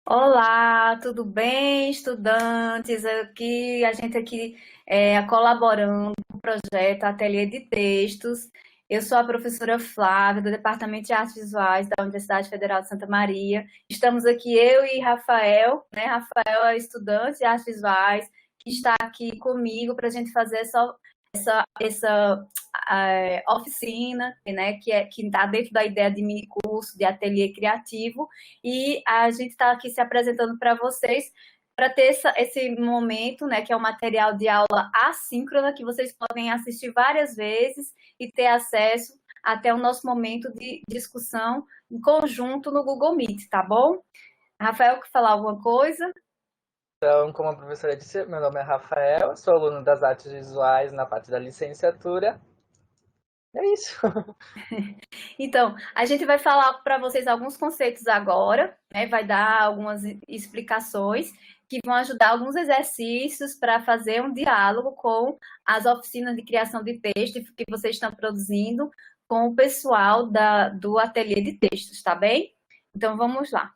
Olá, tudo bem, estudantes? A gente aqui colaborando com o projeto Ateliê de Textos. Eu sou a professora Flávia, do Departamento de Artes Visuais da Universidade Federal de Santa Maria. Estamos aqui, eu e Rafael, né? Rafael é estudante de artes visuais, que está aqui comigo para a gente fazer essa oficina, né? Que está dentro da ideia de mini curso, de ateliê criativo. E a gente está aqui se apresentando para vocês para ter esse momento, né, que é um material de aula assíncrona, que vocês podem assistir várias vezes e ter acesso até o nosso momento de discussão em conjunto no Google Meet, tá bom? Rafael, quer falar alguma coisa? Então, como a professora disse, meu nome é Rafael, sou aluno das artes visuais na parte da licenciatura. É isso. Então, a gente vai falar para vocês alguns conceitos agora, né? Vai dar algumas explicações que vão ajudar alguns exercícios para fazer um diálogo com as oficinas de criação de texto que vocês estão produzindo com o pessoal do ateliê de textos, tá bem? Então, vamos lá.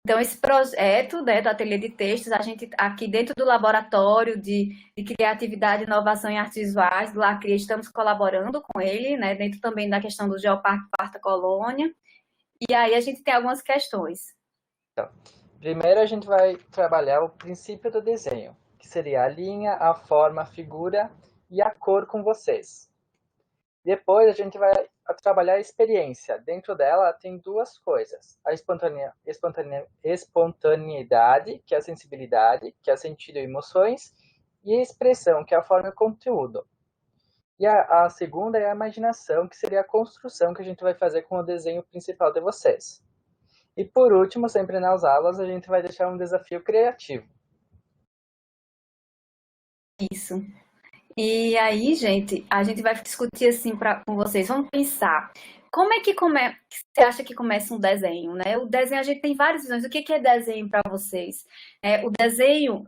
Então, esse projeto, né, do Ateliê de Textos, a gente aqui dentro do Laboratório de Criatividade e Inovação em Artes Visuais, do LACRI, estamos colaborando com ele, né, dentro também da questão do Geoparque Quarta Colônia. E aí a gente tem algumas questões. Então, primeiro a gente vai trabalhar o princípio do desenho, que seria a linha, a forma, a figura e a cor com vocês. Depois a gente vai trabalhar a experiência. Dentro dela tem duas coisas. A espontaneidade, que é a sensibilidade, que é o sentido e emoções, e a expressão, que é a forma e o conteúdo. E a segunda é a imaginação, que seria a construção que a gente vai fazer com o desenho principal de vocês. E por último, sempre nas aulas, a gente vai deixar um desafio criativo. Isso. E aí, gente, a gente vai discutir assim com vocês. Vamos pensar. Como é que você acha que começa um desenho, né? O desenho, a gente tem várias visões. O que é desenho para vocês? O desenho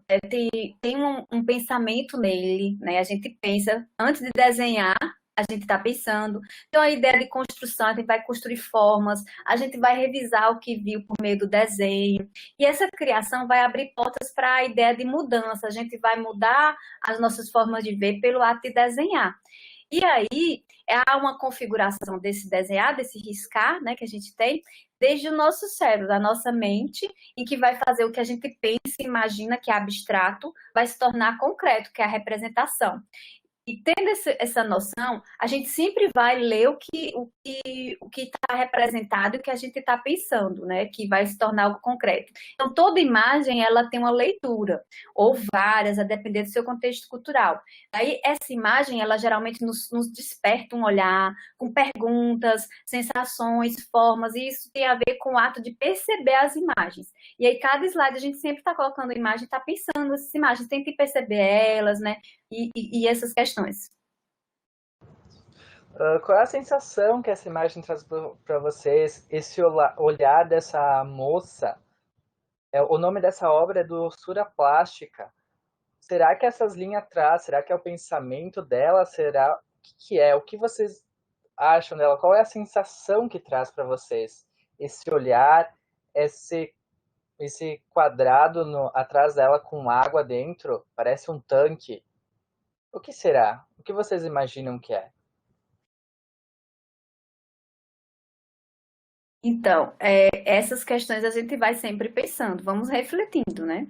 tem um pensamento nele, né? A gente pensa, antes de desenhar, a gente está pensando. Então, a ideia de construção, a gente vai construir formas, a gente vai revisar o que viu por meio do desenho. E essa criação vai abrir portas para a ideia de mudança. A gente vai mudar as nossas formas de ver pelo ato de desenhar. E aí, há uma configuração desse desenhar, desse riscar, né, que a gente tem, desde o nosso cérebro, da nossa mente, em que vai fazer o que a gente pensa e imagina que é abstrato, vai se tornar concreto, que é a representação. E tendo essa noção, a gente sempre vai ler o que está representado e o que a gente está pensando, né? Que vai se tornar algo concreto. Então, toda imagem, ela tem uma leitura, ou várias, a depender do seu contexto cultural. Aí, essa imagem, ela geralmente nos desperta um olhar, com perguntas, sensações, formas, e isso tem a ver com o ato de perceber as imagens. E aí, cada slide, a gente sempre está colocando a imagem, está pensando nessas imagens, tenta perceber elas, né? E essas questões. Qual é a sensação que essa imagem traz para vocês? Esse olhar dessa moça, o nome dessa obra é doçura plástica. Será que essas linhas atrás, será que é o pensamento dela? Será o que é? O que vocês acham dela? Qual é a sensação que traz para vocês? Esse olhar, esse esse quadrado atrás dela com água dentro, parece um tanque. O que será? O que vocês imaginam que é? Então, essas questões a gente vai sempre pensando, vamos refletindo, né?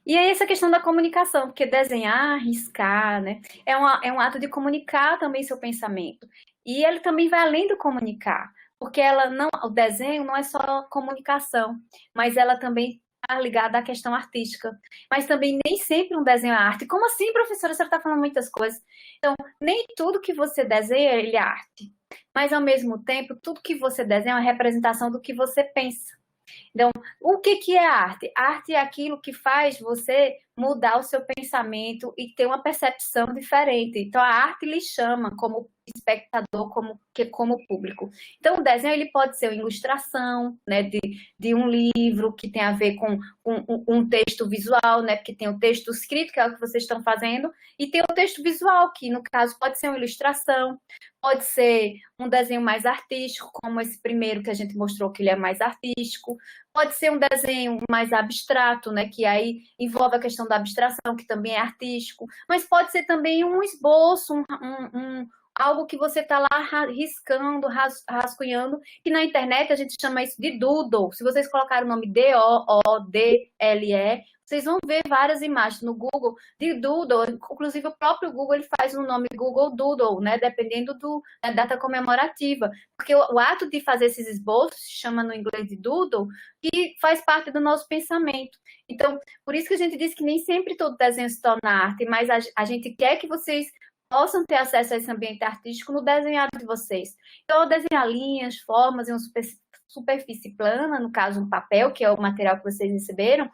E aí essa questão da comunicação, porque desenhar, riscar, né, é um ato de comunicar também seu pensamento. E ele também vai além do comunicar, porque o desenho não é só comunicação, mas ela também está ligada à questão artística. Mas também nem sempre um desenho é arte. Como assim, professora? Você está falando muitas coisas. Então, nem tudo que você desenha, ele é arte. Mas, ao mesmo tempo, tudo que você desenha é uma representação do que você pensa. Então, o que é arte? Arte é aquilo que faz você mudar o seu pensamento e ter uma percepção diferente. Então, a arte lhe chama como espectador, como público. Então, o desenho ele pode ser uma ilustração, né, de um livro que tem a ver com um texto visual, né, porque tem o texto escrito, que é o que vocês estão fazendo, e tem o texto visual, que no caso pode ser uma ilustração, pode ser um desenho mais artístico, como esse primeiro que a gente mostrou que ele é mais artístico, pode ser um desenho mais abstrato, né, que aí envolve a questão da abstração, que também é artístico, mas pode ser também um esboço, algo que você está lá riscando, rascunhando, que na internet a gente chama isso de doodle. Se vocês colocarem o nome DOODLE, vocês vão ver várias imagens no Google de doodle, inclusive o próprio Google ele faz um nome Google Doodle, né, dependendo da data comemorativa, porque o ato de fazer esses esboços se chama no inglês de doodle, e faz parte do nosso pensamento. Então, por isso que a gente diz que nem sempre todo desenho se torna arte, mas a gente quer que vocês possam ter acesso a esse ambiente artístico no desenhado de vocês. Então, desenhar linhas, formas em uma superfície plana, no caso um papel, que é o material que vocês receberam,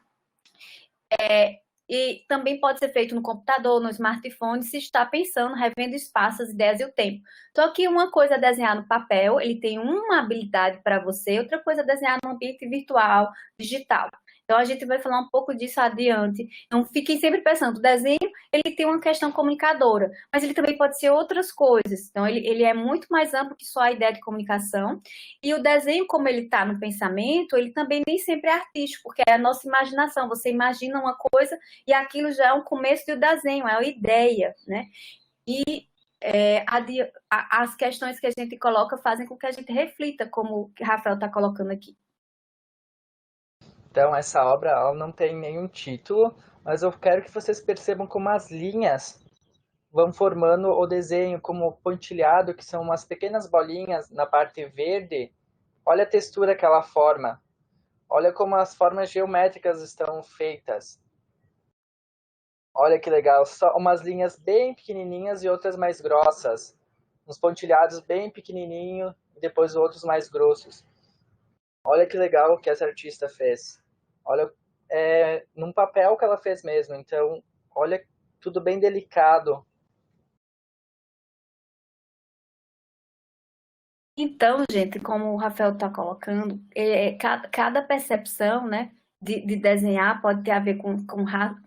e também pode ser feito no computador, no smartphone, se está pensando, revendo espaço, as ideias e o tempo. Só que uma coisa é desenhar no papel, ele tem uma habilidade para você, outra coisa é desenhar no ambiente virtual, digital. Então, a gente vai falar um pouco disso adiante. Então, fiquem sempre pensando, o desenho, ele tem uma questão comunicadora, mas ele também pode ser outras coisas. Então, ele é muito mais amplo que só a ideia de comunicação. E o desenho, como ele está no pensamento, ele também nem sempre é artístico, porque é a nossa imaginação. Você imagina uma coisa e aquilo já é um começo do desenho, é uma ideia, né? E as questões que a gente coloca fazem com que a gente reflita, como o Rafael está colocando aqui. Então, essa obra ela não tem nenhum título, mas eu quero que vocês percebam como as linhas vão formando o desenho, como pontilhado, que são umas pequenas bolinhas na parte verde. Olha a textura que ela forma. Olha como as formas geométricas estão feitas. Olha que legal, só umas linhas bem pequenininhas e outras mais grossas. Uns pontilhados bem pequenininho e depois outros mais grossos. Olha que legal o que essa artista fez. Olha, num papel que ela fez mesmo. Então, olha, tudo bem delicado. Então, gente, como o Rafael está colocando, cada percepção, né, de desenhar pode ter a ver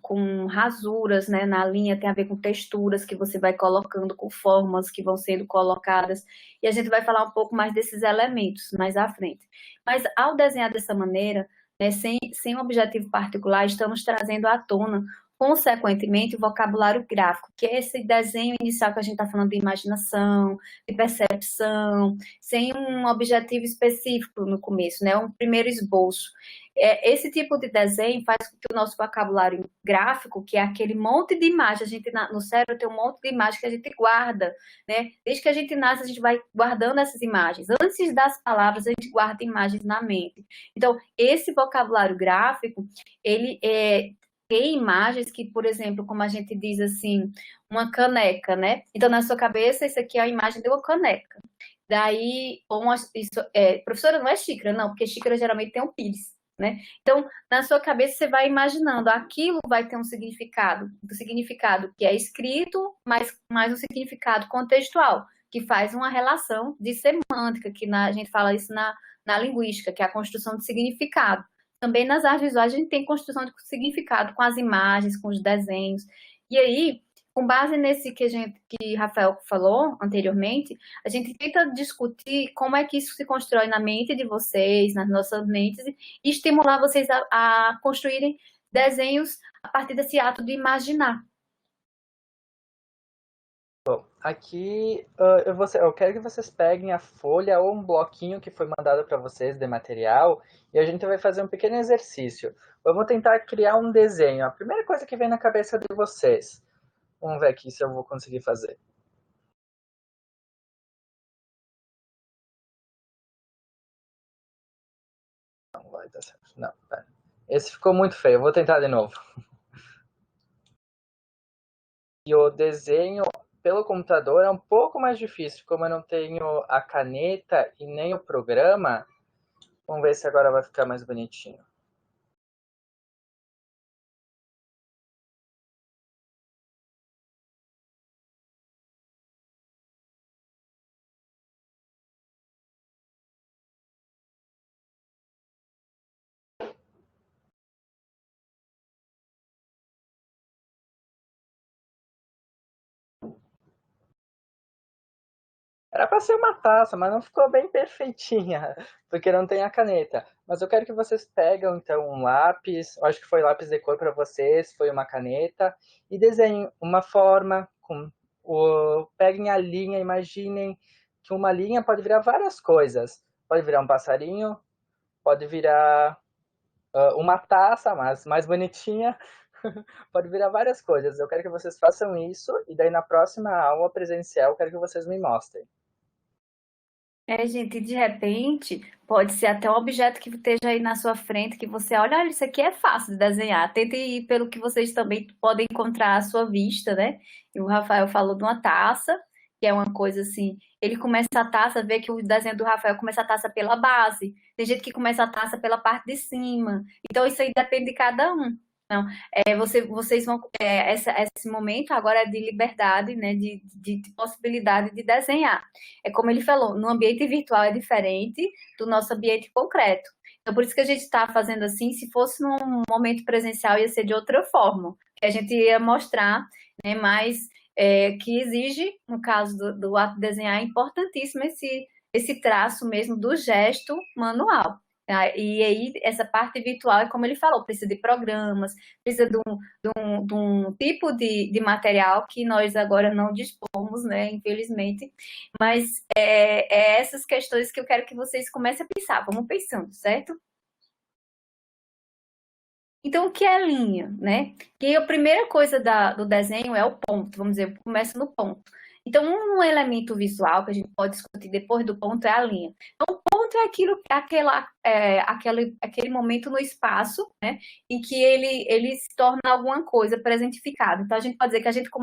com rasuras, né, na linha, tem a ver com texturas que você vai colocando, com formas que vão sendo colocadas, e a gente vai falar um pouco mais desses elementos mais à frente. Mas ao desenhar dessa maneira, né, sem um objetivo particular, estamos trazendo à tona consequentemente, o vocabulário gráfico, que é esse desenho inicial que a gente está falando de imaginação, de percepção, sem um objetivo específico no começo, né? Um primeiro esboço. Esse tipo de desenho faz com que o nosso vocabulário gráfico, que é aquele monte de imagem, a gente no cérebro tem um monte de imagem que a gente guarda, né? Desde que a gente nasce, a gente vai guardando essas imagens. Antes das palavras, a gente guarda imagens na mente. Então, esse vocabulário gráfico, ele tem imagens que, por exemplo, como a gente diz assim, uma caneca, né? Então, na sua cabeça, isso aqui é a imagem de uma caneca. Daí, professora, não é xícara, não, porque xícara geralmente tem um pires, né? Então, na sua cabeça, você vai imaginando, aquilo vai ter um significado que é escrito, mas mais um significado contextual, que faz uma relação de semântica, que a gente fala isso na linguística, que é a construção de significado. Também nas artes visuais a gente tem construção de significado com as imagens, com os desenhos. E aí, com base nesse que Rafael falou anteriormente, a gente tenta discutir como é que isso se constrói na mente de vocês, nas nossas mentes, e estimular vocês a construírem desenhos a partir desse ato de imaginar. Bom, aqui eu quero que vocês peguem a folha ou um bloquinho que foi mandado para vocês de material e a gente vai fazer um pequeno exercício. Vamos tentar criar um desenho. A primeira coisa que vem na cabeça de vocês. Vamos ver aqui se eu vou conseguir fazer. Não vai dar certo. Não, pera. Esse ficou muito feio. Eu vou tentar de novo. E o desenho pelo computador é um pouco mais difícil. Como eu não tenho a caneta e nem o programa, vamos ver se agora vai ficar mais bonitinho. Era para ser uma taça, mas não ficou bem perfeitinha, porque não tem a caneta. Mas eu quero que vocês pegam, então, um lápis, eu acho que foi lápis de cor para vocês, foi uma caneta, e desenhem uma forma, peguem a linha, imaginem que uma linha pode virar várias coisas. Pode virar um passarinho, pode virar uma taça, mas mais bonitinha, pode virar várias coisas. Eu quero que vocês façam isso, e daí na próxima aula presencial eu quero que vocês me mostrem. Gente, de repente, pode ser até um objeto que esteja aí na sua frente, que você olha, isso aqui é fácil de desenhar. Tente ir pelo que vocês também podem encontrar à sua vista, né? E o Rafael falou de uma taça, que é uma coisa assim, ele começa a taça, vê que o desenho do Rafael começa a taça pela base, tem gente que começa a taça pela parte de cima. Então, isso aí depende de cada um. Não, vocês vão. Esse momento agora é de liberdade, né? De possibilidade de desenhar. É como ele falou, no ambiente virtual é diferente do nosso ambiente concreto. Então, por isso que a gente está fazendo assim. Se fosse num momento presencial, ia ser de outra forma. Que a gente ia mostrar, né? Mas que exige, no caso do ato de desenhar, é importantíssimo esse traço mesmo do gesto manual. E aí, essa parte virtual é como ele falou, precisa de programas, precisa de um tipo de material que nós agora não dispomos, né, infelizmente. Mas é essas questões que eu quero que vocês comecem a pensar. Vamos pensando, certo? Então, o que é linha, né? Que a primeira coisa do desenho é o ponto, vamos dizer, começa no ponto. Então, um elemento visual que a gente pode discutir depois do ponto é a linha. Então, o ponto é aquele momento no espaço, né, em que ele se torna alguma coisa presentificada. Então, a gente pode dizer que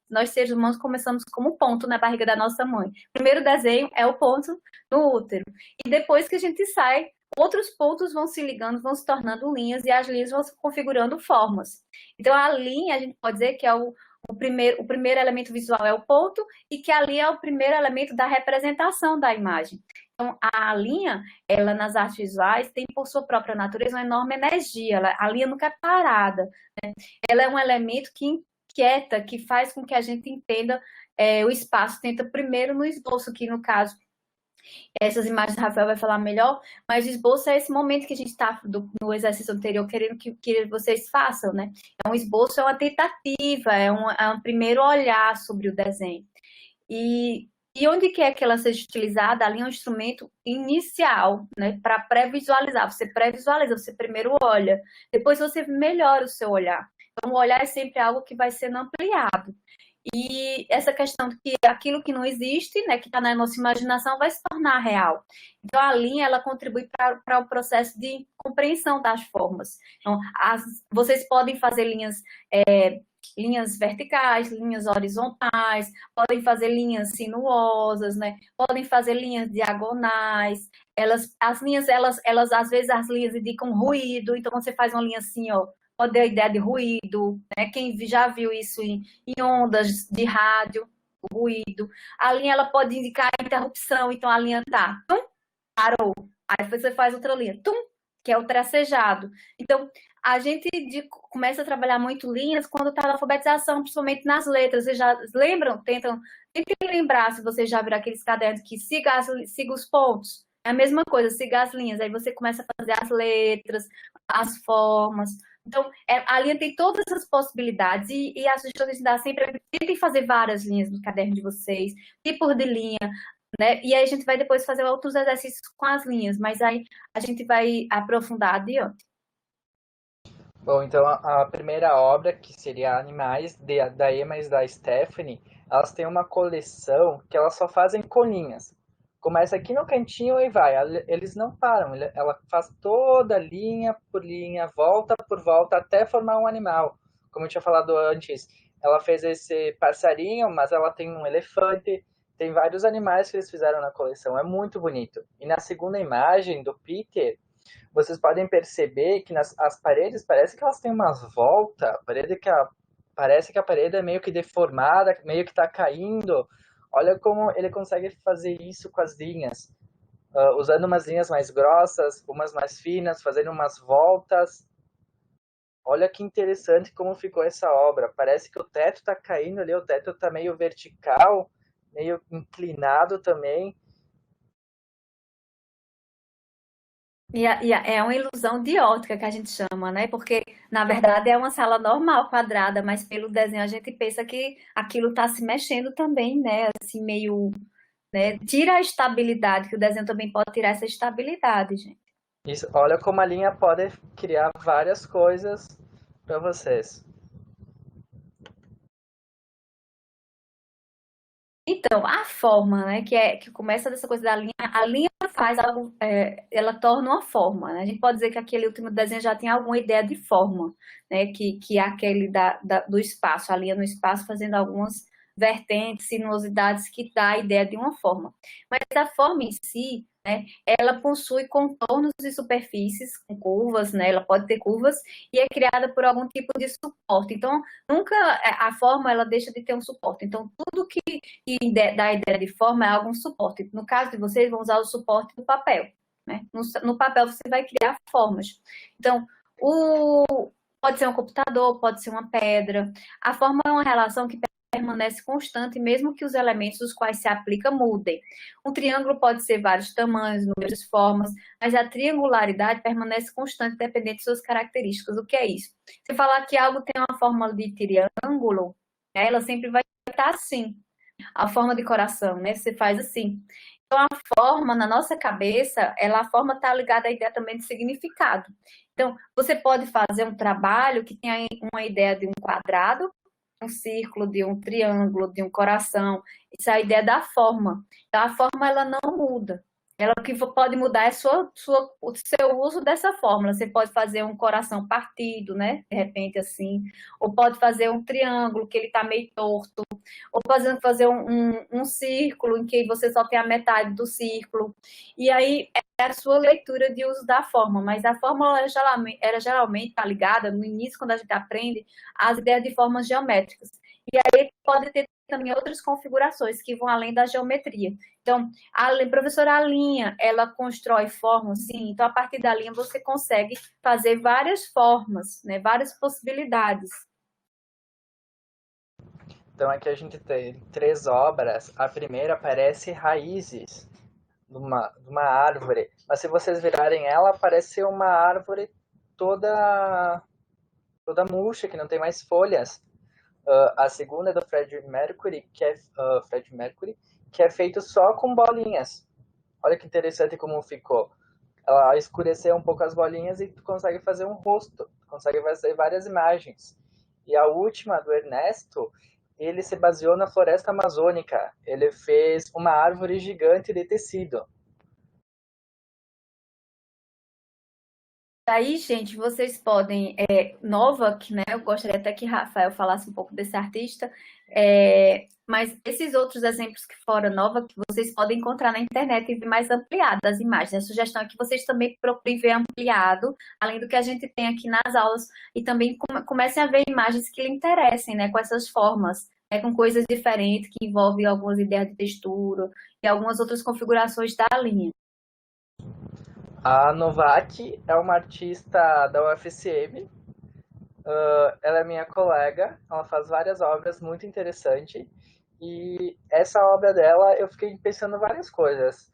nós seres humanos começamos como ponto na barriga da nossa mãe. O primeiro desenho é o ponto no útero. E depois que a gente sai, outros pontos vão se ligando, vão se tornando linhas, e as linhas vão se configurando formas. Então, a linha, a gente pode dizer que é o primeiro elemento visual é o ponto, e que a linha é o primeiro elemento da representação da imagem. Então, a linha, ela nas artes visuais, tem por sua própria natureza uma enorme energia. A linha nunca é parada, né? Ela é um elemento que inquieta, que faz com que a gente entenda o espaço. Tenta primeiro no esboço, que no caso essas imagens o Rafael vai falar melhor, mas o esboço é esse momento que a gente está no exercício anterior querendo que vocês façam, né? É um esboço, é uma tentativa, é um primeiro olhar sobre o desenho. E onde quer que ela seja utilizada, ali é um instrumento inicial, né? Para pré-visualizar. Você pré-visualiza, você primeiro olha, depois você melhora o seu olhar. Então, o olhar é sempre algo que vai sendo ampliado. E essa questão de que aquilo que não existe, né, que está na nossa imaginação, vai se tornar real. Então, a linha, ela contribui para o processo de compreensão das formas. Então, vocês podem fazer linhas verticais, linhas horizontais, podem fazer linhas sinuosas, né? Podem fazer linhas diagonais. As linhas, às vezes, as linhas indicam ruído, então você faz uma linha assim, ó, pode ter a ideia de ruído, né? Quem já viu isso em ondas de rádio, o ruído. A linha, ela pode indicar a interrupção, então a linha tá, tum, parou. Aí você faz outra linha, tum, que é o tracejado. Então, a gente começa a trabalhar muito linhas quando está na alfabetização, principalmente nas letras. Vocês já lembram? Tentem lembrar, se vocês já viram aqueles cadernos que siga os pontos. É a mesma coisa, siga as linhas. Aí você começa a fazer as letras, as formas. Então, a linha tem todas as possibilidades, e a sugestão que dá sempre é tentem fazer várias linhas no caderno de vocês, tipos de linha, né? E aí a gente vai depois fazer outros exercícios com as linhas, mas aí a gente vai aprofundar adiante. Bom, então a primeira obra, que seria Animais, da Emma e da Stephanie, elas têm uma coleção que elas só fazem colinhas. Começa aqui no cantinho e vai. Eles não param. Ela faz toda linha por linha, volta por volta, até formar um animal. Como eu tinha falado antes, ela fez esse passarinho, mas ela tem um elefante. Tem vários animais que eles fizeram na coleção. É muito bonito. E na segunda imagem do Peter, vocês podem perceber que as paredes parece que elas têm umas voltas, parece que a parede é meio que deformada, meio que está caindo. Olha como ele consegue fazer isso com as linhas, usando umas linhas mais grossas, umas mais finas, fazendo umas voltas. Olha que interessante como ficou essa obra. Parece que o teto está caindo ali, o teto está meio vertical, meio inclinado também. É uma ilusão de ótica que a gente chama, né? Porque, na verdade, é uma sala normal, quadrada, mas pelo desenho a gente pensa que aquilo está se mexendo também, né? Assim, meio, né? Tira a estabilidade, que o desenho também pode tirar essa estabilidade, gente. Isso, olha como a linha pode criar várias coisas para vocês. Então, a forma, né, que começa dessa coisa da linha, a linha faz algo, ela torna uma forma, né? A gente pode dizer que aquele último desenho já tem alguma ideia de forma, né? Que é aquele do espaço, a linha no espaço fazendo algumas vertentes, sinuosidades que dá a ideia de uma forma. Mas a forma em si, né, ela possui contornos e superfícies com curvas, né? Ela pode ter curvas e é criada por algum tipo de suporte. Então, nunca a forma ela deixa de ter um suporte. Então, tudo que dá a ideia de forma é algum suporte. No caso de vocês, vão usar o suporte do papel. Né? No papel você vai criar formas. Então, pode ser um computador, pode ser uma pedra. A forma é uma relação que permanece constante, mesmo que os elementos dos quais se aplica mudem. Um triângulo pode ser vários tamanhos, números, formas, mas a triangularidade permanece constante, dependendo de suas características. O que é isso? Se falar que algo tem uma forma de triângulo, né, ela sempre vai estar assim. A forma de coração, né? Você faz assim. Então, a forma, na nossa cabeça, a forma está ligada à ideia também de significado. Então, você pode fazer um trabalho que tenha uma ideia de um quadrado, um círculo, de um triângulo, de um coração. Isso é a ideia da forma. Então, a forma, ela não muda. Ela o que pode mudar é o seu uso dessa fórmula. Você pode fazer um coração partido, né? De repente, assim. Ou pode fazer um triângulo, que ele está meio torto. Ou fazer um círculo, em que você só tem a metade do círculo. E aí, é a sua leitura de uso da forma. Mas a fórmula, ela geralmente está ligada, no início, quando a gente aprende, às ideias de formas geométricas. E aí, pode ter também outras configurações que vão além da geometria. Então, a professora Alinha, ela constrói formas, sim. Então, a partir da linha, você consegue fazer várias formas, né? Várias possibilidades. Então aqui a gente tem 3 obras. A primeira parece raízes de uma árvore, mas se vocês virarem ela, parece uma árvore toda murcha, que não tem mais folhas. A segunda é do Fred Mercury, que é feito só com bolinhas. Olha que interessante como ficou. Ela escureceu um pouco as bolinhas e tu consegue fazer um rosto, tu consegue fazer várias imagens. E a última, do Ernesto, ele se baseou na floresta amazônica. Ele fez uma árvore gigante de tecido. Aí, gente, vocês podem, Novak, né? Eu gostaria até que Rafael falasse um pouco desse artista, mas esses outros exemplos que fora Novak, vocês podem encontrar na internet e ver mais ampliado as imagens. A sugestão é que vocês também procurem ver ampliado, além do que a gente tem aqui nas aulas, e também comecem a ver imagens que lhe interessem, né? Com essas formas, né, com coisas diferentes, que envolvem algumas ideias de textura e algumas outras configurações da linha. A Novak é uma artista da UFSM. Ela é minha colega. Ela faz várias obras muito interessantes. E essa obra dela, eu fiquei pensando várias coisas.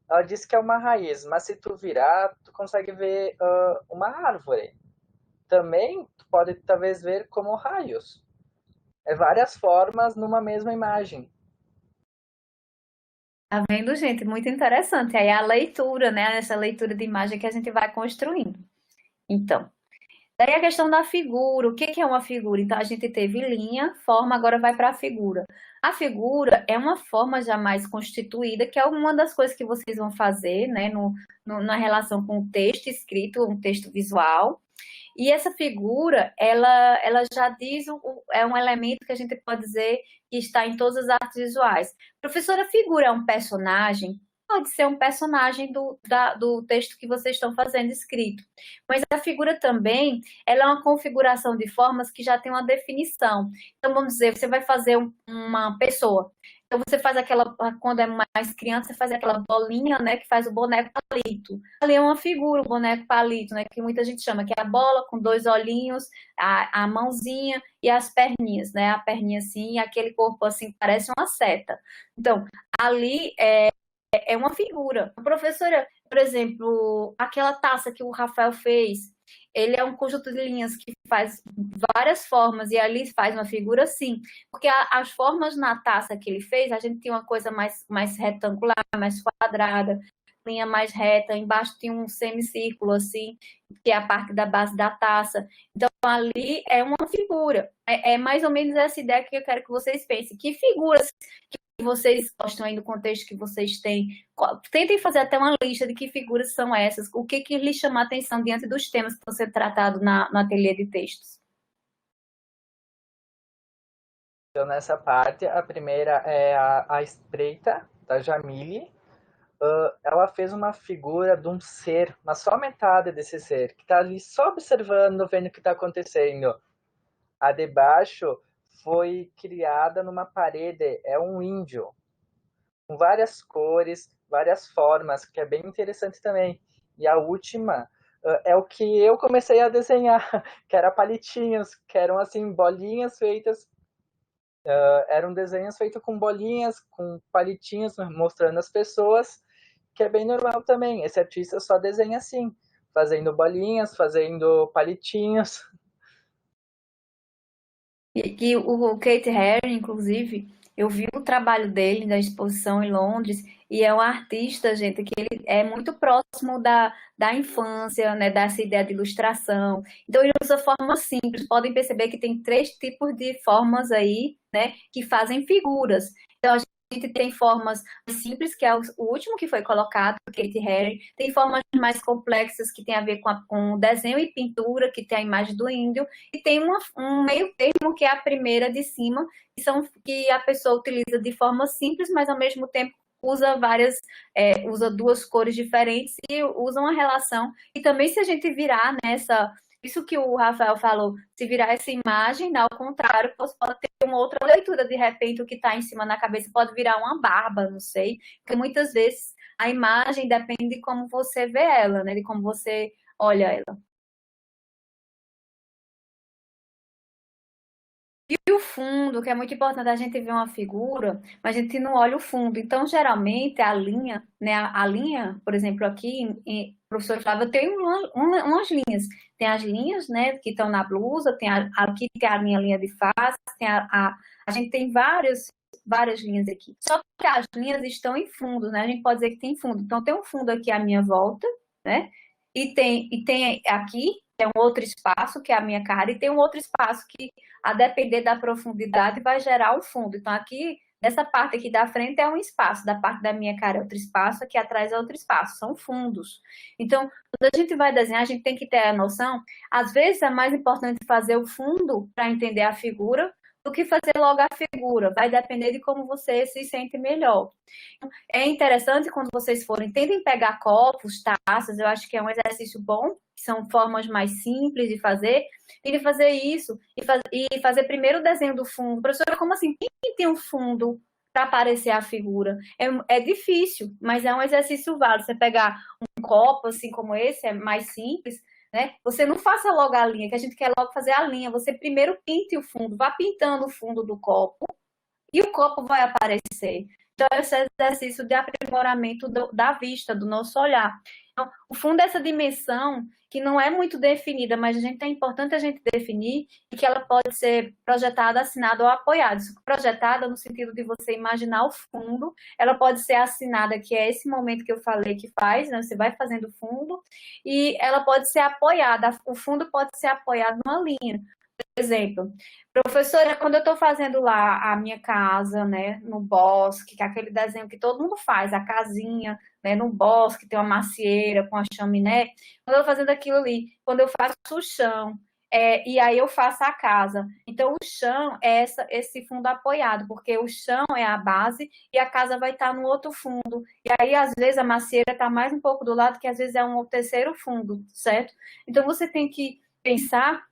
Ela disse que é uma raiz, mas se tu virar, tu consegue ver uma árvore. Também tu pode talvez ver como raios. É várias formas numa mesma imagem. Tá vendo, gente? Muito interessante. Aí a leitura, né? Essa leitura de imagem que a gente vai construindo. Então, daí a questão da figura. O que que é uma figura? Então, a gente teve linha, forma, agora vai para a figura. A figura é uma forma já mais constituída, que é uma das coisas que vocês vão fazer, né? Na relação com o texto escrito, um texto visual. E essa figura, ela já diz, é um elemento que a gente pode dizer que está em todas as artes visuais. Professora, figura é um personagem? Pode ser um personagem do texto que vocês estão fazendo escrito. Mas a figura também, ela é uma configuração de formas que já tem uma definição. Então, vamos dizer, você vai fazer uma pessoa. Então você faz aquela, quando é mais criança, você faz aquela bolinha, né, que faz o boneco palito. Ali é uma figura, o boneco palito, né, que muita gente chama, que é a bola com dois olhinhos, a mãozinha e as perninhas, né, a perninha assim, e aquele corpo assim, parece uma seta. Então, ali é uma figura. A professora, por exemplo, aquela taça que o Rafael fez, ele é um conjunto de linhas que faz várias formas e ali faz uma figura assim, porque as formas na taça que ele fez, a gente tinha uma coisa mais retangular, mais quadrada, linha mais reta, embaixo tinha um semicírculo assim, que é a parte da base da taça. Então ali é uma figura. É mais ou menos essa ideia que eu quero que vocês pensem. Que figuras que vocês gostam aí do contexto que vocês têm? Tentem fazer até uma lista de que figuras são essas, o que lhes chama a atenção diante dos temas que estão sendo tratados no ateliê de textos. Então, nessa parte, a primeira é a espreita, da Jamile. Ela fez uma figura de um ser, mas só metade desse ser, que está ali só observando, vendo o que está acontecendo. A de baixo foi criada numa parede, é um índio, com várias cores, várias formas, que é bem interessante também. E a última é o que eu comecei a desenhar, que era palitinhos, que eram assim, bolinhas feitas, eram desenhos feitos com bolinhas, com palitinhos, mostrando as pessoas, que é bem normal também. Esse artista só desenha assim, fazendo bolinhas, fazendo palitinhos. E que o Kate Haring, inclusive, eu vi o trabalho dele na exposição em Londres, e é um artista, gente, que ele é muito próximo da infância, né, dessa ideia de ilustração. Então ele usa formas simples. Podem perceber que tem três tipos de formas aí, né, que fazem figuras. Então a gente tem formas simples, que é o último que foi colocado, Kate Haring. Tem formas mais complexas, que tem a ver com desenho e pintura, que tem a imagem do índio. E tem um meio termo, que é a primeira de cima, que a pessoa utiliza de forma simples, mas ao mesmo tempo usa duas cores diferentes e usa uma relação. E também, se a gente virar nessa, isso que o Rafael falou, se virar essa imagem, ao contrário, você pode ter uma outra leitura, de repente o que está em cima na cabeça pode virar uma barba, não sei, porque muitas vezes a imagem depende de como você vê ela, né, de como você olha ela. E o fundo, que é muito importante, a gente vê uma figura, mas a gente não olha o fundo. Então, geralmente, a linha, né, a linha, por exemplo, aqui, o professor Flávio tem umas linhas. Tem as linhas, né, que estão na blusa, aqui tem a minha linha de face, a gente tem várias linhas aqui. Só que as linhas estão em fundo, né? A gente pode dizer que tem fundo. Então, tem um fundo aqui à minha volta, né? E tem aqui, tem um outro espaço, que é a minha cara, e tem um outro espaço que, a depender da profundidade, vai gerar o fundo. Então, aqui, nessa parte aqui da frente é um espaço, da parte da minha cara é outro espaço, aqui atrás é outro espaço, são fundos. Então, quando a gente vai desenhar, a gente tem que ter a noção, às vezes é mais importante fazer o fundo para entender a figura, do que fazer logo a figura, vai depender de como você se sente melhor. É interessante quando vocês forem, tentem pegar copos, taças, eu acho que é um exercício bom, que são formas mais simples de fazer, tentem fazer isso e fazer primeiro o desenho do fundo. Professora, como assim? Quem tem um fundo para aparecer a figura? É difícil, mas é um exercício válido. Você pegar um copo assim como esse, é mais simples, né? Você não faça logo a linha, que a gente quer logo fazer a linha. Você primeiro pinte o fundo, vá pintando o fundo do copo e o copo vai aparecer. Então, esse exercício de aprimoramento da vista, do nosso olhar. Então, o fundo é essa dimensão que não é muito definida, mas é importante a gente definir e que ela pode ser projetada, assinada ou apoiada. Projetada no sentido de você imaginar o fundo, ela pode ser assinada, que é esse momento que eu falei que faz, né? Você vai fazendo o fundo, e ela pode ser apoiada, o fundo pode ser apoiado numa linha. Por exemplo, professora, quando eu estou fazendo lá a minha casa, né, no bosque, que é aquele desenho que todo mundo faz, a casinha, né, no bosque, tem uma macieira com a chaminé, quando eu estou fazendo aquilo ali, quando eu faço o chão, e aí eu faço a casa. Então, o chão é esse fundo apoiado, porque o chão é a base e a casa vai estar no outro fundo. E aí, às vezes, a macieira está mais um pouco do lado, que às vezes é um terceiro fundo, certo? Então, você tem que pensar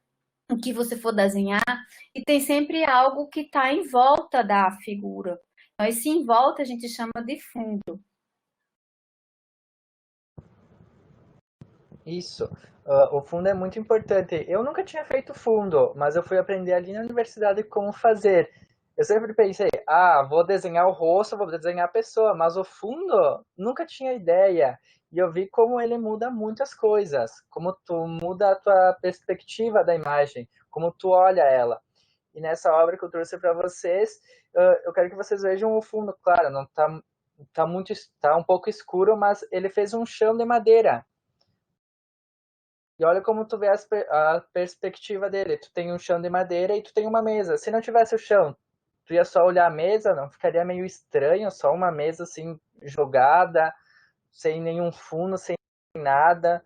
o que você for desenhar, e tem sempre algo que está em volta da figura. Então, esse em volta a gente chama de fundo. Isso. O fundo é muito importante. Eu nunca tinha feito fundo, mas eu fui aprender ali na universidade como fazer. Eu sempre pensei, vou desenhar o rosto, vou desenhar a pessoa, mas o fundo nunca tinha ideia. E eu vi como ele muda muitas coisas, como tu muda a tua perspectiva da imagem, como tu olha ela. E nessa obra que eu trouxe para vocês, eu quero que vocês vejam o fundo. Claro, não tá um pouco escuro, mas ele fez um chão de madeira. E olha como tu vê a perspectiva dele. Tu tem um chão de madeira e tu tem uma mesa. Se não tivesse o chão, tu ia só olhar a mesa, não ficaria meio estranho, só uma mesa assim jogada, sem nenhum fundo, sem nada.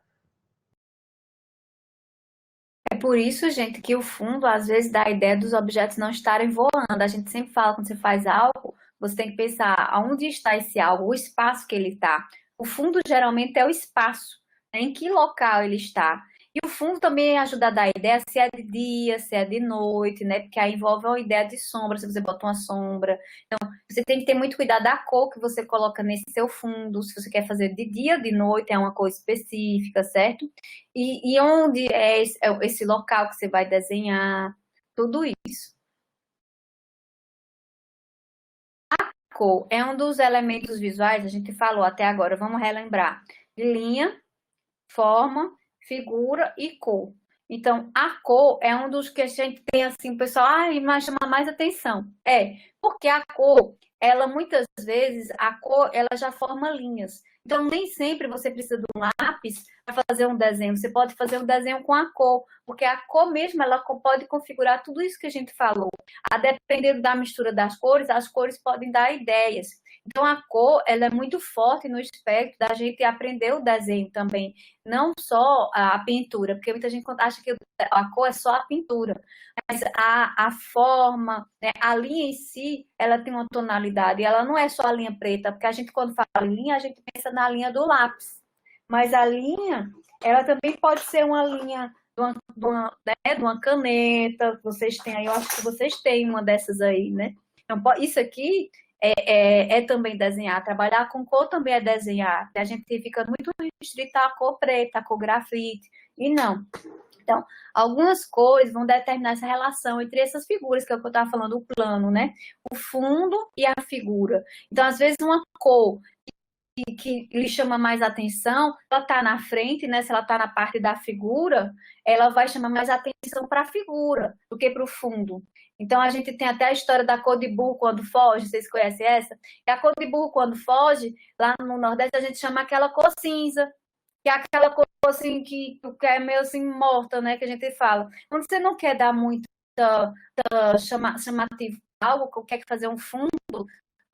É por isso, gente, que o fundo às vezes dá a ideia dos objetos não estarem voando. A gente sempre fala, quando você faz algo, você tem que pensar aonde está esse algo, o espaço que ele está. O fundo geralmente é o espaço, né, em que local ele está. E o fundo também ajuda a dar a ideia se é de dia, se é de noite, né? Porque aí envolve uma ideia de sombra, se você bota uma sombra. Então, você tem que ter muito cuidado da cor que você coloca nesse seu fundo. Se você quer fazer de dia, de noite, é uma cor específica, certo? E onde é esse local que você vai desenhar, tudo isso. A cor é um dos elementos visuais, a gente falou até agora, vamos relembrar. Linha, forma, figura e cor. Então, a cor é um dos que a gente tem assim, o pessoal, mas chama mais atenção. Porque a cor, ela muitas vezes, a cor, ela já forma linhas. Então, nem sempre você precisa de um lápis para fazer um desenho. Você pode fazer um desenho com a cor, porque a cor mesmo, ela pode configurar tudo isso que a gente falou. A depender da mistura das cores, as cores podem dar ideias. Então, a cor, ela é muito forte no espectro da gente aprender o desenho também, não só a pintura, porque muita gente acha que a cor é só a pintura, mas a forma, né, a linha em si, ela tem uma tonalidade, e ela não é só a linha preta, porque a gente, quando fala em linha, a gente pensa na linha do lápis, mas a linha, ela também pode ser uma linha de uma caneta, vocês têm aí, eu acho que vocês têm uma dessas aí, né? Então, isso aqui é também desenhar. Trabalhar com cor também é desenhar. A gente fica muito restrito à cor preta, à cor grafite. E não. Então, algumas cores vão determinar essa relação entre essas figuras, que é o que eu estava falando, o plano, né? O fundo e a figura. Então, às vezes, uma cor que lhe chama mais atenção, ela está na frente, né? Se ela está na parte da figura, ela vai chamar mais atenção para a figura do que para o fundo. Então a gente tem até a história da cor de burro quando foge, vocês conhecem essa? E a cor de burro quando foge, lá no Nordeste a gente chama aquela cor cinza, que é aquela cor assim que é meio assim morta, né? Que a gente fala. Quando você não quer dar muito chamativo algo, quer fazer um fundo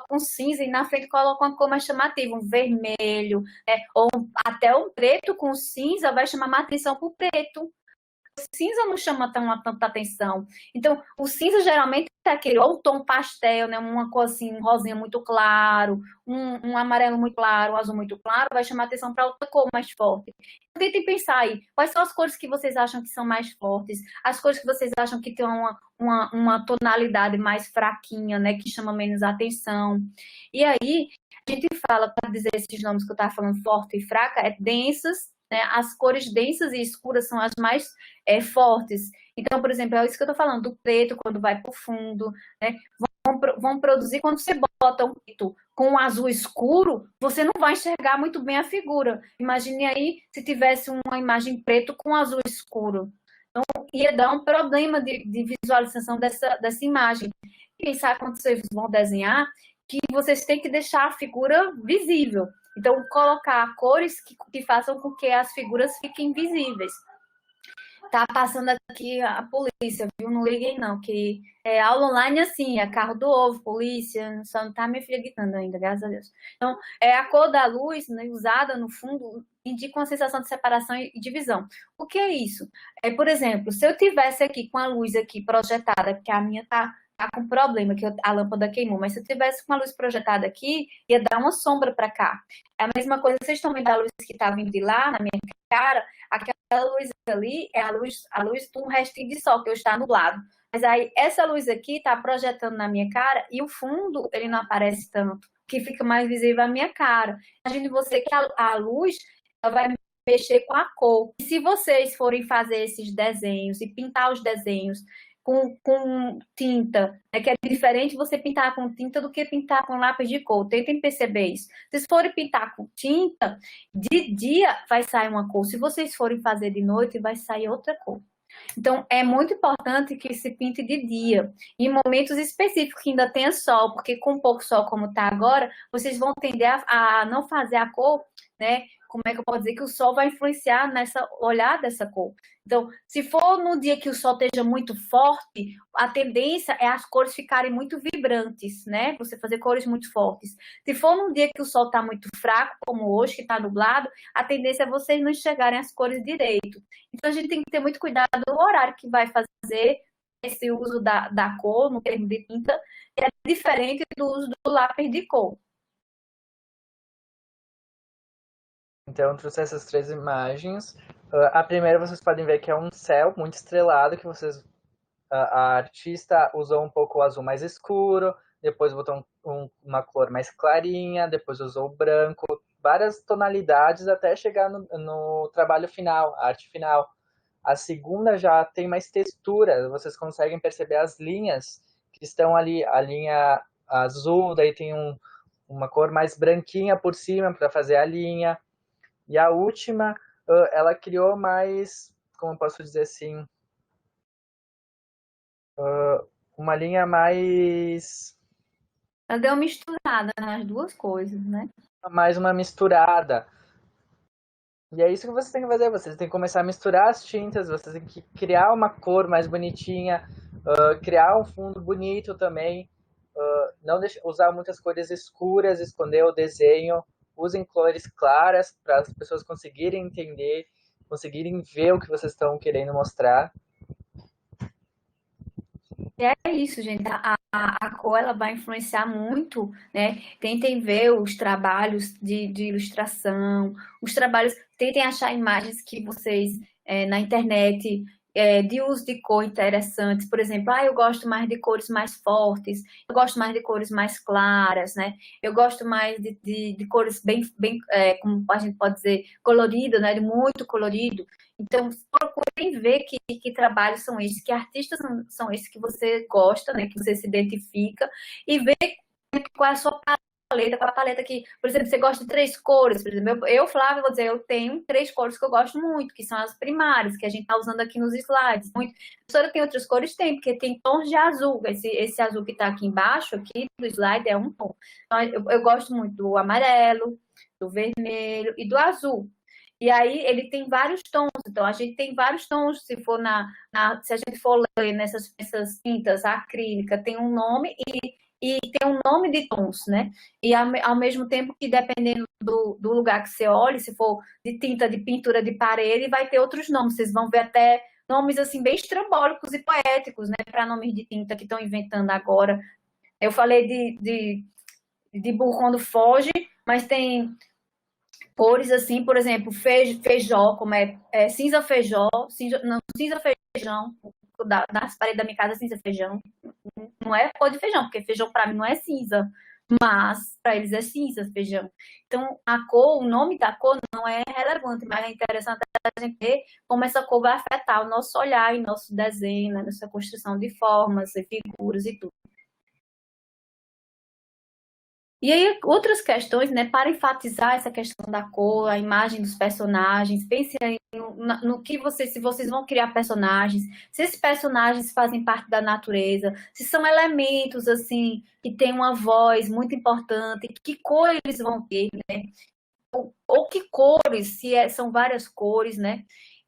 com cinza e na frente coloca uma cor mais chamativa, um vermelho, ou até um preto com cinza vai chamar mais atenção para o preto. O cinza não chama tanta atenção. Então, o cinza geralmente é aquele, ou um tom pastel, né? Uma cor assim, um rosinha muito claro, um amarelo muito claro, um azul muito claro, vai chamar atenção para outra cor mais forte. Tentem pensar aí, quais são as cores que vocês acham que são mais fortes, as cores que vocês acham que tem uma tonalidade mais fraquinha, né? Que chama menos atenção. E aí, a gente fala, para dizer esses nomes que eu estava falando, forte e fraca, é densas, né? As cores densas e escuras são as mais fortes. Então, por exemplo, é isso que eu estou falando, do preto quando vai para o fundo, né? Vão produzir, quando você bota um preto com um azul escuro, você não vai enxergar muito bem a figura. Imagine aí se tivesse uma imagem preto com azul escuro. Então, ia dar um problema de visualização dessa imagem. Pensar quando vocês vão desenhar, que vocês têm que deixar a figura visível. Então, colocar cores que façam com que as figuras fiquem visíveis. Tá passando aqui a polícia, viu? Não liguei não, que aula online assim, é carro do ovo, polícia, só não tá minha filha gritando ainda, graças a Deus. Então, a cor da luz, né, usada no fundo indica uma sensação de separação e divisão. O que é isso? Por exemplo, se eu tivesse aqui com a luz aqui projetada, que a minha tá com problema, que a lâmpada queimou, mas se eu tivesse com a luz projetada aqui, ia dar uma sombra para cá. É a mesma coisa, vocês estão vendo a luz que tá vindo de lá, na minha cara, aquela luz ali é a luz de um restinho de sol, que hoje está nublado. Mas aí essa luz aqui tá projetando na minha cara e o fundo ele não aparece tanto, que fica mais visível a minha cara. Imagine você que a luz ela vai mexer com a cor. E se vocês forem fazer esses desenhos e pintar os desenhos com tinta, que é diferente você pintar com tinta do que pintar com lápis de cor. Tentem perceber isso. Se vocês forem pintar com tinta, de dia vai sair uma cor. Se vocês forem fazer de noite, vai sair outra cor. Então, é muito importante que se pinte de dia, em momentos específicos que ainda tenha sol, porque com pouco sol como está agora, vocês vão tender a não fazer a cor, né? Como é que eu posso dizer que o sol vai influenciar nessa olhar dessa cor? Então, se for no dia que o sol esteja muito forte, a tendência é as cores ficarem muito vibrantes, né? Você fazer cores muito fortes. Se for num dia que o sol está muito fraco, como hoje, que está nublado, a tendência é vocês não enxergarem as cores direito. Então, a gente tem que ter muito cuidado no horário que vai fazer esse uso da cor, no termo de tinta, que é diferente do uso do lápis de cor. Então, eu trouxe essas três imagens. A primeira vocês podem ver que é um céu muito estrelado, que a artista usou um pouco o azul mais escuro, depois botou uma cor mais clarinha, depois usou o branco, várias tonalidades até chegar no trabalho final, a arte final. A segunda já tem mais textura, vocês conseguem perceber as linhas que estão ali, a linha azul, daí tem uma cor mais branquinha por cima para fazer a linha. E a última, ela criou mais, como eu posso dizer assim, uma linha mais... Ela deu uma misturada nas duas coisas, né? Mais uma misturada. E é isso que você tem que fazer, vocês têm que começar a misturar as tintas, vocês têm que criar uma cor mais bonitinha, criar um fundo bonito também, não usar muitas cores escuras, esconder o desenho, usem cores claras para as pessoas conseguirem entender, conseguirem ver o que vocês estão querendo mostrar. E é isso, gente. A cor ela vai influenciar muito, né? Tentem ver os trabalhos de ilustração, os trabalhos, tentem achar imagens que vocês na internet de uso de cor interessantes. Por exemplo, eu gosto mais de cores mais fortes, eu gosto mais de cores mais claras, né? Eu gosto mais de cores bem como a gente pode dizer, colorido, né? De muito colorido. Então, procurem ver que trabalhos são esses, que artistas são esses que você gosta, né, que você se identifica, e ver qual é a sua paleta, qual é a paleta que, por exemplo, você gosta de 3 cores, por exemplo, Flávia, vou dizer, eu tenho 3 cores que eu gosto muito, que são as primárias, que a gente está usando aqui nos slides. Muito. A professora tem outras cores? Tem, porque tem tons de azul, esse azul que está aqui embaixo, aqui do slide, é um tom. Então, eu gosto muito do amarelo, do vermelho e do azul. E aí ele tem vários tons, então a gente tem vários tons, se for se a gente for ler nessas tintas acrílicas, tem um nome e tem um nome de tons, né? E ao mesmo tempo que dependendo do lugar que você olhe, se for de tinta de pintura de parede, vai ter outros nomes, vocês vão ver até nomes assim bem estrambólicos e poéticos, né? Para nomes de tinta que estão inventando agora. Eu falei de burro quando foge, mas tem cores assim, por exemplo, feijó, como cinza feijó, não, cinza feijão, das paredes da minha casa cinza feijão, não é cor de feijão, porque feijão para mim não é cinza, mas para eles é cinza feijão. Então, a cor, o nome da cor não é relevante, mas é interessante a gente ver como essa cor vai afetar o nosso olhar e nosso desenho, né, nossa construção de formas e figuras e tudo. E aí, outras questões, né, para enfatizar essa questão da cor, a imagem dos personagens, pense aí no que se vocês vão criar personagens, se esses personagens fazem parte da natureza, se são elementos, assim, que têm uma voz muito importante, que cor eles vão ter, né? Ou que cores, são várias cores, né?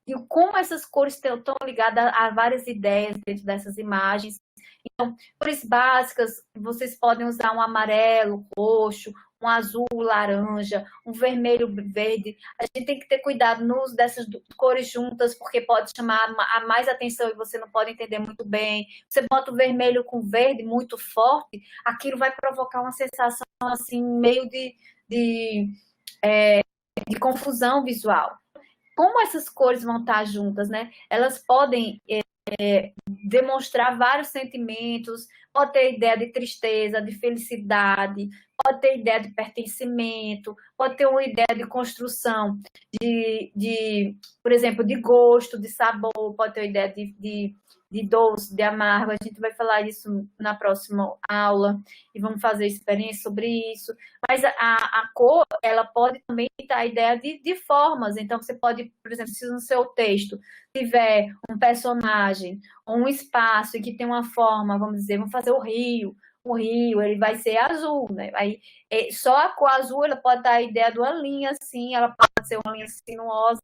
E como essas cores estão ligadas a várias ideias dentro dessas imagens. Então, cores básicas, vocês podem usar um amarelo, roxo, um azul, laranja, um vermelho, verde. A gente tem que ter cuidado no uso dessas cores juntas, porque pode chamar a mais atenção e você não pode entender muito bem. Você bota o vermelho com verde muito forte, aquilo vai provocar uma sensação assim, meio de confusão visual. Como essas cores vão estar juntas, né? Elas podem demonstrar vários sentimentos, pode ter ideia de tristeza, de felicidade, pode ter ideia de pertencimento, pode ter uma ideia de construção, por exemplo, de gosto, de sabor, pode ter ideia de doce, de amargo. A gente vai falar isso na próxima aula e vamos fazer experiência sobre isso. Mas a cor, ela pode também dar a ideia de formas. Então, você pode, por exemplo, se no seu texto tiver um personagem ou um espaço que tem uma forma, vamos dizer, vamos fazer o rio, ele vai ser azul, né? Aí, só a cor azul, ela pode dar a ideia de uma linha assim, ela pode ser uma linha sinuosa,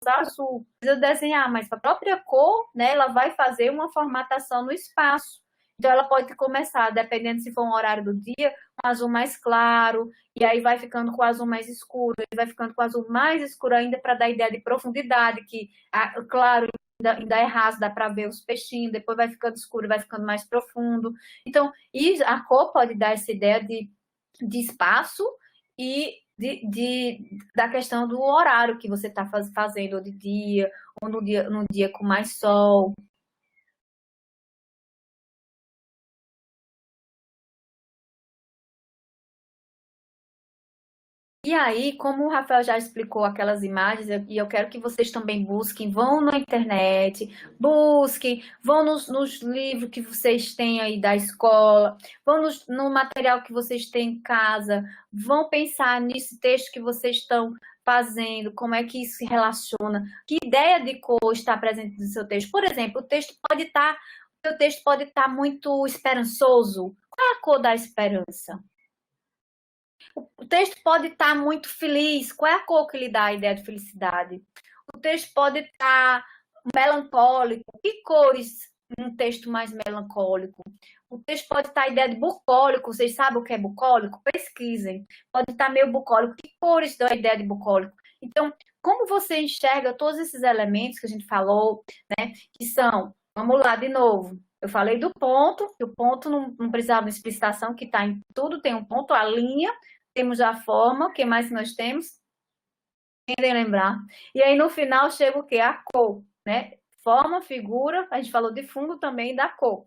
azul. Precisa desenhar, mas a própria cor, né, ela vai fazer uma formatação no espaço. Então, ela pode começar, dependendo se for um horário do dia, um azul mais claro, e aí vai ficando com o azul mais escuro, e vai ficando com o azul mais escuro ainda para dar ideia de profundidade, que, claro, ainda é raso, dá para ver os peixinhos, depois vai ficando escuro, vai ficando mais profundo. Então, e a cor pode dar essa ideia de espaço e da questão do horário que você está fazendo, ou de dia, ou no dia com mais sol. E aí, como o Rafael já explicou aquelas imagens, e eu quero que vocês também busquem, vão na internet, busquem, vão nos livros que vocês têm aí da escola, vão no material que vocês têm em casa, vão pensar nesse texto que vocês estão fazendo, como é que isso se relaciona, que ideia de cor está presente no seu texto. Por exemplo, o seu texto pode estar muito esperançoso. Qual é a cor da esperança? O texto pode estar muito feliz. Qual é a cor que lhe dá a ideia de felicidade? O texto pode estar melancólico. Que cores um texto mais melancólico? O texto pode estar a ideia de bucólico. Vocês sabem o que é bucólico? Pesquisem. Pode estar meio bucólico. Que cores dão a ideia de bucólico? Então, como você enxerga todos esses elementos que a gente falou, né? Que são, vamos lá de novo. Eu falei do ponto, que o ponto não precisava de explicitação, que está em tudo, tem um ponto, a linha, temos a forma, o que mais nós temos? Querem lembrar? E aí no final chega o quê? A cor, né? Forma, figura, a gente falou de fundo também da cor.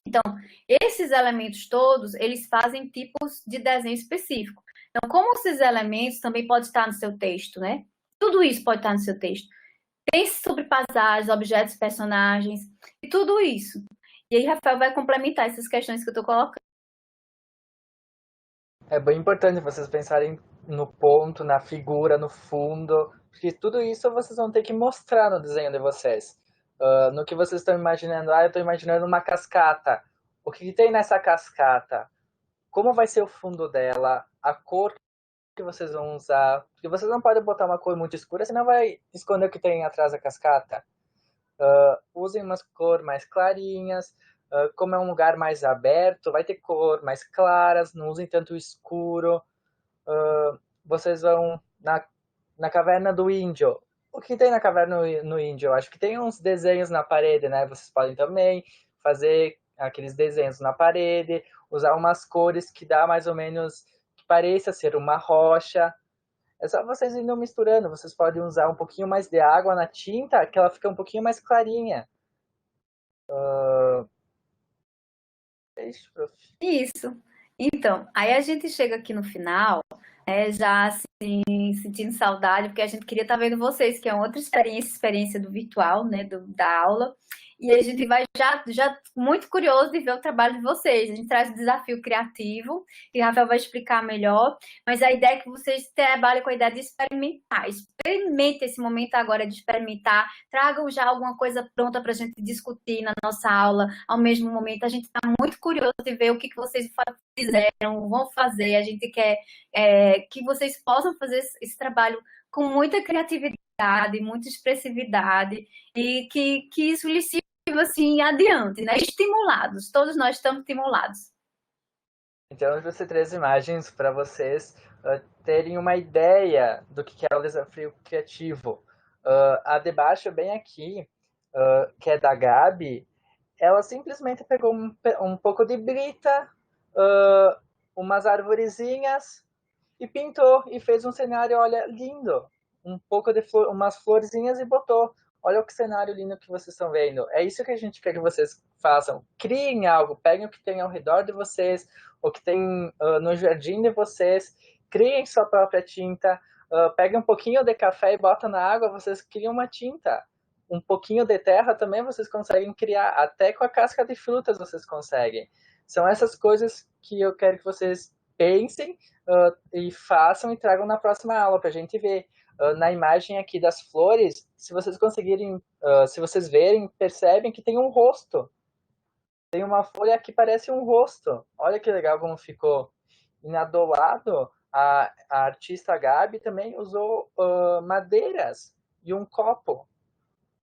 Então, esses elementos todos, eles fazem tipos de desenho específico. Então, como esses elementos também podem estar no seu texto, né? Tudo isso pode estar no seu texto. Pense sobre paisagens, objetos, personagens, e tudo isso. E aí, Rafael vai complementar essas questões que eu estou colocando. É bem importante vocês pensarem no ponto, na figura, no fundo, porque tudo isso vocês vão ter que mostrar no desenho de vocês. No que vocês estão imaginando, eu estou imaginando uma cascata. O que tem nessa cascata? Como vai ser o fundo dela? A cor que vocês vão usar? Porque vocês não podem botar uma cor muito escura, senão vai esconder o que tem atrás da cascata. Usem umas cores mais clarinhas. Como é um lugar mais aberto, vai ter cor mais claras, não usem tanto escuro. Vocês vão na caverna do índio. O que tem na caverna no índio? Acho que tem uns desenhos na parede, né? Vocês podem também fazer aqueles desenhos na parede, usar umas cores que dá mais ou menos, que pareça ser uma rocha. É só vocês irem misturando. Vocês podem usar um pouquinho mais de água na tinta, que ela fica um pouquinho mais clarinha. É isso, prof. Isso. Então, aí a gente chega aqui no final, já assim, sentindo saudade, porque a gente queria estar vendo vocês, que é outra experiência do virtual, né, da aula. E a gente vai já muito curioso de ver o trabalho de vocês. A gente traz o desafio criativo, e o Rafael vai explicar melhor, mas a ideia é que vocês trabalhem com a ideia de experimentar. Experimente esse momento agora de experimentar, tragam já alguma coisa pronta para a gente discutir na nossa aula. Ao mesmo momento, a gente está muito curioso de ver o que vocês fizeram, vão fazer. A gente quer que vocês possam fazer esse trabalho com muita criatividade, muita expressividade, e que isso lhes sirva assim adiante, né? Estimulados, todos nós estamos estimulados. Então, eu trouxe 3 imagens para vocês terem uma ideia do que é o desafio criativo. A de baixo, bem aqui, que é da Gabi, ela simplesmente pegou um pouco de brita, umas arvorezinhas e pintou e fez um cenário, olha, lindo. Um pouco de umas florzinhas e botou. Olha que cenário lindo que vocês estão vendo. É isso que a gente quer que vocês façam. Criem algo, peguem o que tem ao redor de vocês, o que tem no jardim de vocês, criem sua própria tinta, peguem um pouquinho de café e botam na água, vocês criam uma tinta. Um pouquinho de terra também vocês conseguem criar, até com a casca de frutas vocês conseguem. São essas coisas que eu quero que vocês pensem e façam e tragam na próxima aula para a gente ver. Na imagem aqui das flores, se vocês conseguirem, se vocês verem, percebem que tem um rosto. Tem uma folha que parece um rosto. Olha que legal como ficou. E do lado, a artista Gabi também usou madeiras e um copo.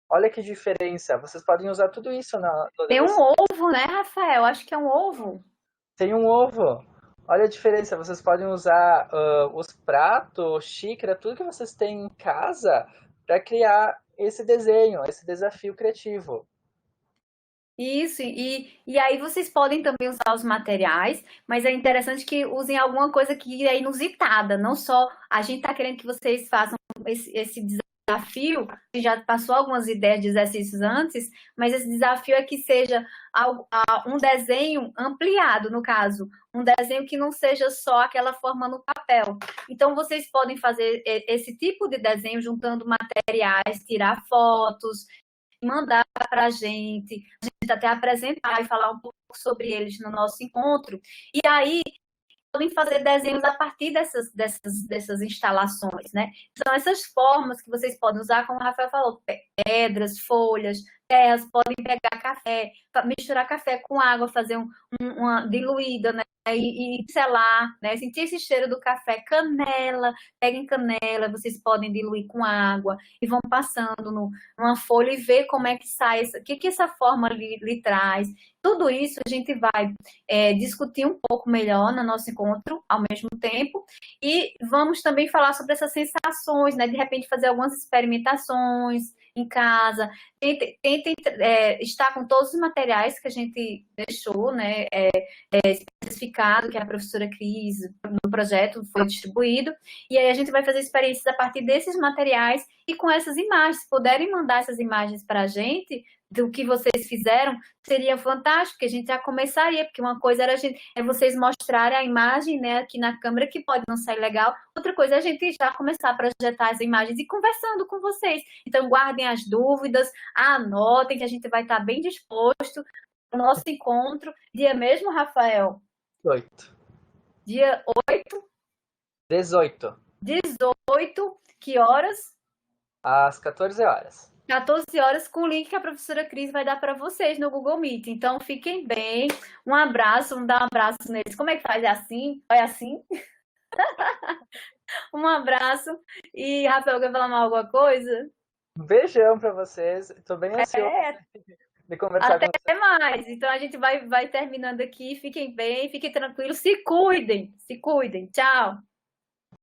Olha que diferença. Vocês podem usar tudo isso na. Tem um ovo, né, Rafael? Acho que é um ovo. Tem um ovo. Olha a diferença. Vocês podem usar os pratos, xícara, tudo que vocês têm em casa para criar esse desenho, esse desafio criativo. Isso, e aí vocês podem também usar os materiais, mas é interessante que usem alguma coisa que é inusitada, não só a gente está querendo que vocês façam esse desafio, a gente já passou algumas ideias de exercícios antes, mas esse desafio é que seja um desenho ampliado, no caso, um desenho que não seja só aquela forma no papel. Então, vocês podem fazer esse tipo de desenho juntando materiais, tirar fotos, mandar para a gente até apresentar e falar um pouco sobre eles no nosso encontro. E aí, podem fazer desenhos a partir dessas instalações, né? São essas formas que vocês podem usar, como o Rafael falou, pedras, folhas, terras, podem pegar café, misturar café com água, fazer uma diluída, né? E selar, né? Sentir esse cheiro do café, canela, peguem canela, vocês podem diluir com água e vão passando numa folha e ver como é que sai, o que essa forma lhe traz. Tudo isso a gente vai discutir um pouco melhor no nosso encontro ao mesmo tempo e vamos também falar sobre essas sensações, né? De repente fazer algumas experimentações em casa. Tentem estar com todos os materiais que a gente deixou, né? Especificado, que a professora Cris no projeto foi distribuído, e aí a gente vai fazer experiências a partir desses materiais e com essas imagens. Se puderem mandar essas imagens para a gente, do que vocês fizeram, seria fantástico, que a gente já começaria, porque uma coisa era vocês mostrarem a imagem, né, aqui na câmera, que pode não sair legal, outra coisa é a gente já começar a projetar as imagens e conversando com vocês. Então, guardem as dúvidas, anotem, que a gente vai estar bem disposto no nosso encontro. Dia mesmo, Rafael? 18. Dia 8? 18. 18, que horas? Às 14 horas. 14 horas, com o link que a professora Cris vai dar para vocês no Google Meet. Então, fiquem bem. Um abraço, vamos dar um abraço neles. Como é que faz? É assim? É assim? Um abraço. E, Rafael, quer falar mais alguma coisa? Um beijão para vocês. Estou bem ansioso de conversar com vocês. Até mais. Então, a gente vai terminando aqui. Fiquem bem, fiquem tranquilos. Se cuidem. Se cuidem. Tchau.